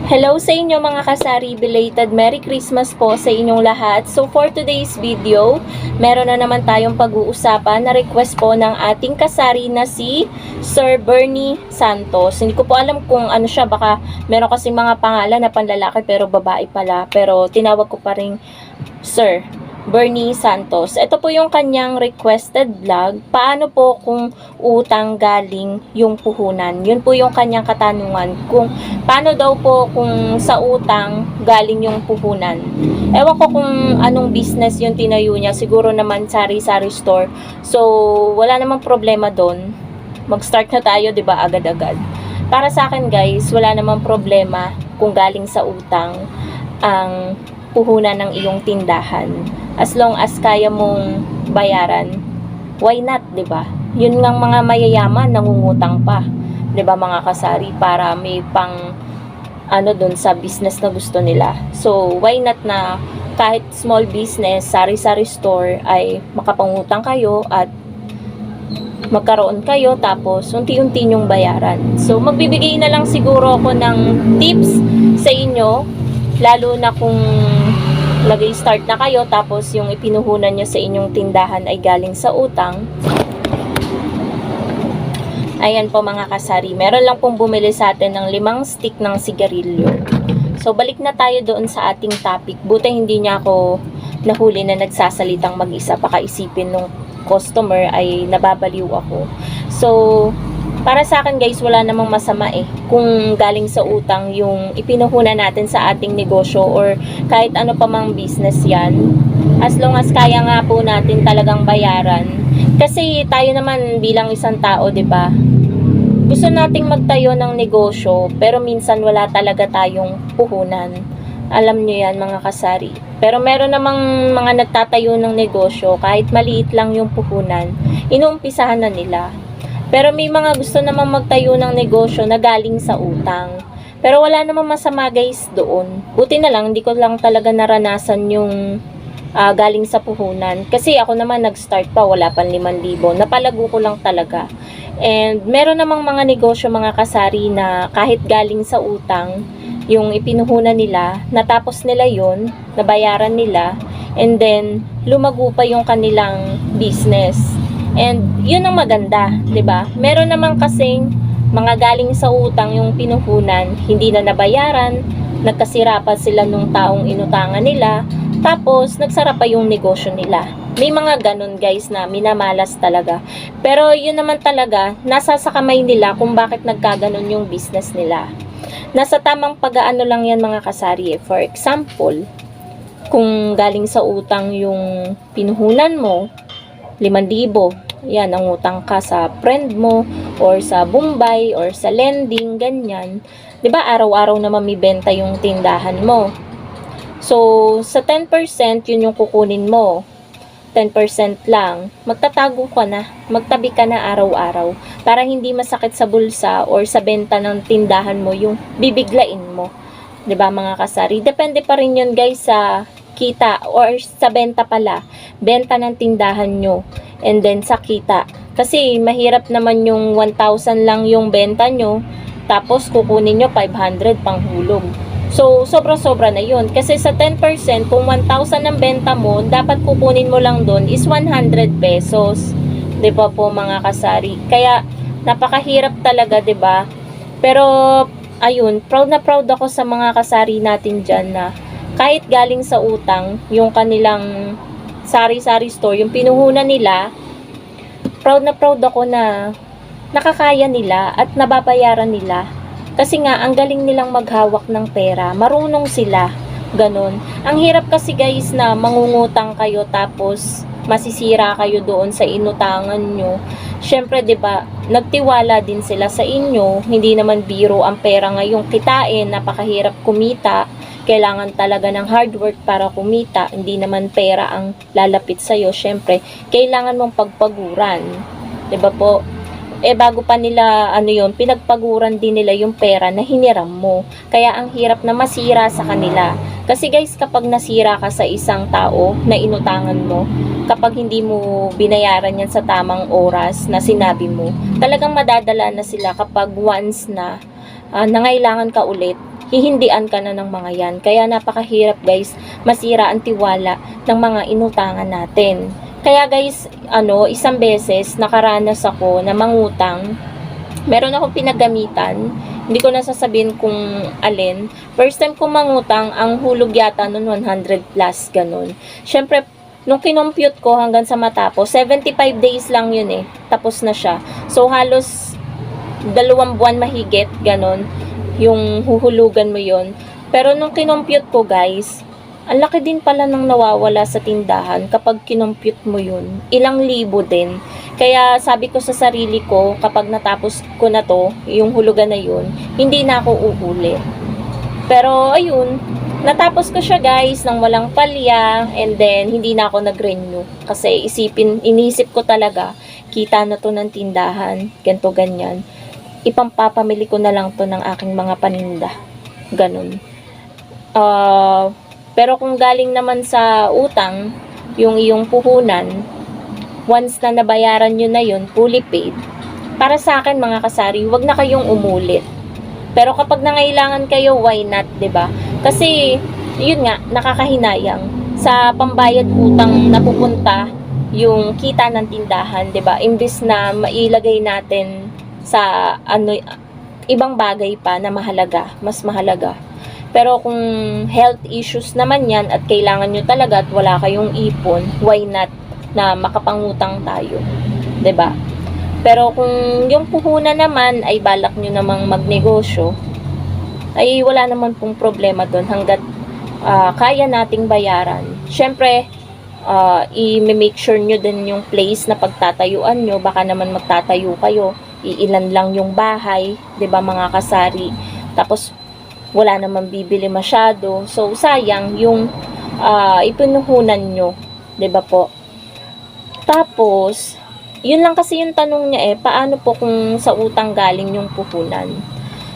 Hello sa inyo mga kasari, belated Merry Christmas po sa inyong lahat. So for today's video, meron na naman tayong pag-uusapan na request po ng ating kasari na si Sir Bernie Santos. Hindi ko po alam kung ano siya, baka meron kasing mga pangalan na panlalaki pero babae pala. Pero tinawag ko pa rin Sir Bernie Santos. Ito po yung kanyang requested vlog. Paano po kung utang galing yung puhunan? Yun po yung kanyang katanungan. Kung paano daw po kung sa utang galing yung puhunan? Ewan ko kung anong business yung tinayo niya. Siguro naman sari-sari store. So, wala namang problema doon. Mag-start na tayo, 'di ba, agad-agad. Para sa akin, guys, wala namang problema kung galing sa utang ang puhunan ng iyong tindahan. As long as kaya mong bayaran, why not, 'di ba? Yun ngang mga mayayaman nangungutang pa, 'di ba mga kasari, para may pang ano doon sa business na gusto nila. So, why not na kahit small business, sari-sari store ay makapangutang kayo at magkaroon kayo tapos unti-unti nyong bayaran. So, magbibigay na lang siguro ako ng tips sa inyo, lalo na kung nag-start na kayo tapos yung ipinuhunan nyo sa inyong tindahan ay galing sa utang. Ayan po mga kasari, meron lang pong bumili sa atin ng 5 stick ng sigarilyo. So balik na tayo doon sa ating topic. Buti hindi niya ako nahuli na nagsasalitang mag-isa, baka isipin nung customer ay nababaliw ako. So para sa akin, guys, wala namang masama kung galing sa utang yung ipinuhunan natin sa ating negosyo or kahit ano pa mang business yan. As long as kaya nga po natin talagang bayaran. Kasi tayo naman bilang isang tao, 'di ba? Gusto nating magtayo ng negosyo pero minsan wala talaga tayong puhunan. Alam nyo yan mga kasari. Pero meron namang mga nagtatayo ng negosyo kahit maliit lang yung puhunan, inuumpisahan na nila. Pero may mga gusto namang magtayo ng negosyo na galing sa utang. Pero wala namang masama, guys, doon. Buti na lang, hindi ko lang talaga naranasan yung galing sa puhunan. Kasi ako naman nag-start pa, wala pang 5,000. Napalago ko lang talaga. And meron namang mga negosyo, mga kasari, na kahit galing sa utang, yung ipinuhunan nila, natapos nila yon, nabayaran nila, and then lumago pa yung kanilang business. And yun ang maganda, 'di ba? Meron naman kasing mga galing sa utang yung pinuhunan, hindi na nabayaran, nagkasira pa sila nung taong inutangan nila, tapos nagsara pa yung negosyo nila. May mga ganun, guys, na minamalas talaga. Pero yun naman talaga, nasa sa kamay nila kung bakit nagkaganon yung business nila. Nasa tamang pag-aano lang yan mga kasari. For example, kung galing sa utang yung pinuhunan mo, 5,000, yan, ang utang ka sa friend mo or sa Bombay or sa lending, ganyan. 'Di ba araw-araw naman may benta yung tindahan mo. So, sa 10% yun yung kukunin mo. 10% lang, magtatago ka na, magtabi ka na araw-araw para hindi masakit sa bulsa or sa benta ng tindahan mo yung bibiglain mo. 'Di ba mga kasari? Depende pa rin yun, guys, sa kita or sa benta pala. Benta ng tindahan nyo. And then sa kita. Kasi mahirap naman yung 1,000 lang yung benta nyo. Tapos kukunin nyo 500 pang hulog. So sobra-sobra na yun. Kasi sa 10%, kung 1,000 ang benta mo, dapat kukunin mo lang doon is 100 pesos. 'Di ba po mga kasari? Kaya napakahirap talaga, 'di ba? Pero ayun, proud na proud ako sa mga kasari natin dyan na kahit galing sa utang, yung kanilang sari-sari store, yung pinuhunan nila, proud na proud ako na nakakaya nila at nababayaran nila. Kasi nga, ang galing nilang maghawak ng pera. Marunong sila. Ganon. Ang hirap kasi, guys, na mangungutang kayo tapos masisira kayo doon sa inutangan nyo. Syempre, 'di ba, nagtiwala din sila sa inyo. Hindi naman biro ang pera ngayong kitain, napakahirap kumita. Kailangan talaga ng hard work para kumita. Hindi naman pera ang lalapit sa'yo. Syempre, kailangan mong pagpaguran. 'Di ba po? Bago pa nila, pinagpaguran din nila yung pera na hiniram mo. Kaya ang hirap na masira sa kanila. Kasi, guys, kapag nasira ka sa isang tao na inutangan mo, kapag hindi mo binayaran yan sa tamang oras na sinabi mo, talagang madadala na sila kapag once na nangailangan ka ulit. hihindian ka na ng mga yan. Kaya napakahirap guys, masira ang tiwala ng mga inutangan natin. Kaya guys, isang beses nakaranas ako na mangutang. Meron akong pinagamitan, hindi ko na sasabihin kung alin. First time ko mangutang, ang hulog yata nun 100 plus, ganun. Syempre, nung kinompute ko hanggang sa matapos, 75 days lang yun eh. Tapos na siya. So, halos 2 buwan mahigit, ganun, yung huhulugan mo yun. Pero nung kinompute ko guys, ang laki din pala ng nawawala sa tindahan kapag kinompute mo yun. Ilang libo din. Kaya sabi ko sa sarili ko, kapag natapos ko na to, yung hulugan na yun, hindi na ako uulit. Pero ayun, natapos ko siya guys nang walang palya, and then hindi na ako nag-renew. Kasi inisip ko talaga, kita na to ng tindahan, ganto ganyan. Ipampapamili ko na lang to ng aking mga paninda. Ganun. Pero kung galing naman sa utang, yung iyong puhunan, once na nabayaran nyo na yun, fully paid, para sa akin mga kasari, wag na kayong umulit. Pero kapag nangailangan kayo, why not, 'di ba? Kasi, yun nga, nakakahinayang. Sa pambayad utang napupunta yung kita ng tindahan, 'di ba? Imbis na mailagay natin sa ibang bagay pa na mahalaga, mas mahalaga. Pero kung health issues naman yan at kailangan nyo talaga at wala kayong ipon, why not na makapangutang tayo? 'Di ba? Pero kung yung puhunan naman ay balak nyo namang magnegosyo, ay wala naman pong problema doon hanggat kaya nating bayaran. Syempre, i-make sure nyo din yung place na pagtatayuan nyo. Baka naman magtatayo kayo, iilan lang yung bahay, 'di ba mga kasari? Tapos wala naman bibili masyado. So, sayang yung ipinuhunan nyo. 'Di ba po? Tapos, yun lang kasi yung tanong niya paano po kung sa utang galing yung puhunan?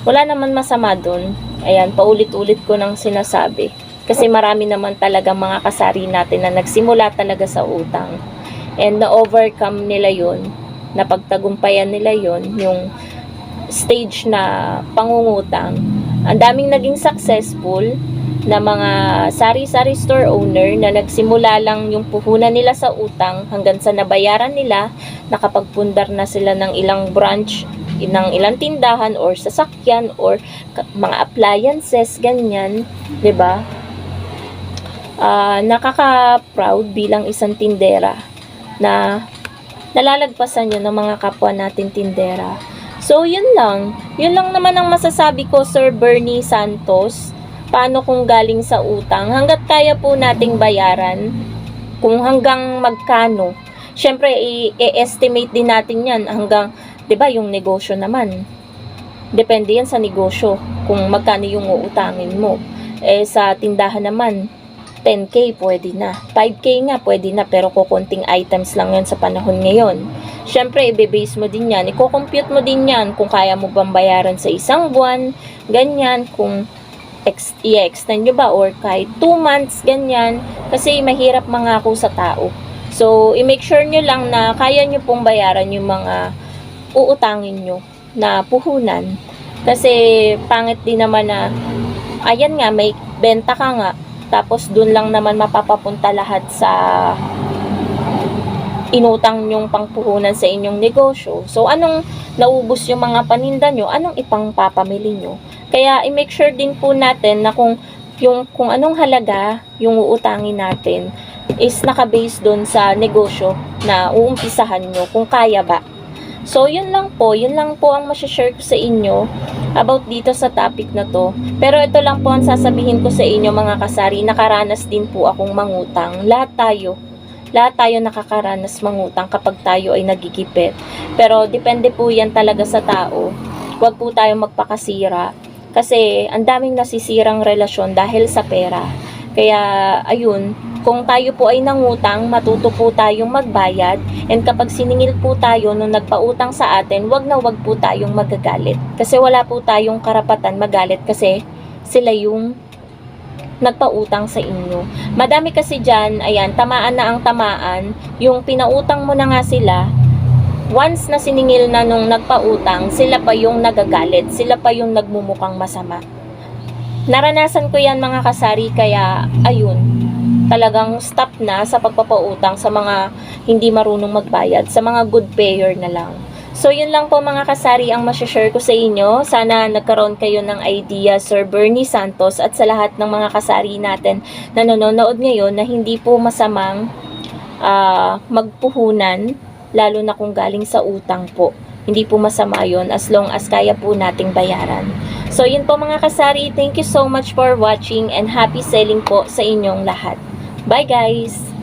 Wala naman masama dun. Ayan, paulit-ulit ko nang sinasabi. Kasi marami naman talaga mga kasari natin na nagsimula talaga sa utang. And na-overcome nila yun, napagtagumpayan nila yun, yung stage na pangungutang. Ang daming naging successful na mga sari-sari store owner na nagsimula lang yung puhunan nila sa utang hanggang sa nabayaran nila, nakapagpundar na sila ng ilang branch, ng ilang tindahan or sasakyan or mga appliances, ganyan, 'di ba? Nakaka-proud bilang isang tindera na nalalagpasan yun ng mga kapwa natin tindera. So, yun lang naman ang masasabi ko, Sir Bernie Santos. Paano kung galing sa utang? Hanggat kaya po nating bayaran, kung hanggang magkano. Syempre, i-estimate din natin yan hanggang, 'di ba, yung negosyo naman. Depende yan sa negosyo, kung magkano yung uutangin mo. Sa tindahan naman, 10K pwede na. 5K nga pwede na, pero kukunting items lang yan sa panahon ngayon. Syempre, i-base mo din yan. I-compute mo din yan kung kaya mo bang bayaran sa isang buwan, ganyan, kung i-extend nyo ba or kahit 2 months, ganyan. Kasi mahirap mangako sa tao. So, i-make sure nyo lang na kaya nyo pong bayaran yung mga uutangin nyo na puhunan. Kasi pangit din naman na, ayan nga, may benta ka nga, tapos dun lang naman mapapapunta lahat sa inutang nyong pangpuhunan sa inyong negosyo. So, anong naubos yung mga paninda nyo? Anong ipangpapamili nyo? Kaya, i-make sure din po natin na kung anong halaga yung uutangin natin is nakabase dun sa negosyo na uumpisahan nyo, kung kaya ba. So, yun lang po ang masashare ko sa inyo about dito sa topic na to. Pero ito lang po ang sasabihin ko sa inyo mga kasari, nakaranas din po akong mangutang. Lahat tayo nakakaranas mangutang kapag tayo ay nagigipit. Pero depende po yan talaga sa tao. Huwag po tayo magpakasira. Kasi ang daming nasisirang relasyon dahil sa pera. Kaya, ayun, kung tayo po ay nangutang, matuto po tayong magbayad. And kapag siningil po tayo nung nagpautang sa atin, wag po tayong magagalit. Kasi wala po tayong karapatan magalit kasi sila yung nagpautang sa inyo. Madami kasi dyan, ayan, tamaan na ang tamaan. Yung pinautang mo na nga sila, once na siningil na nung nagpautang, sila pa yung nagagalit. Sila pa yung nagmumukhang masama. Naranasan ko yan mga kasari, kaya ayun, talagang stop na sa pagpapautang sa mga hindi marunong magbayad, sa mga good payer na lang. So yun lang po mga kasari ang masashare ko sa inyo. Sana nagkaroon kayo ng idea, Sir Bernie Santos, at sa lahat ng mga kasari natin na nanonood ngayon, na hindi po masamang magpuhunan, lalo na kung galing sa utang po. Hindi po masama yun as long as kaya po nating bayaran. So yun po mga kasari, thank you so much for watching and happy selling po sa inyong lahat. Bye guys!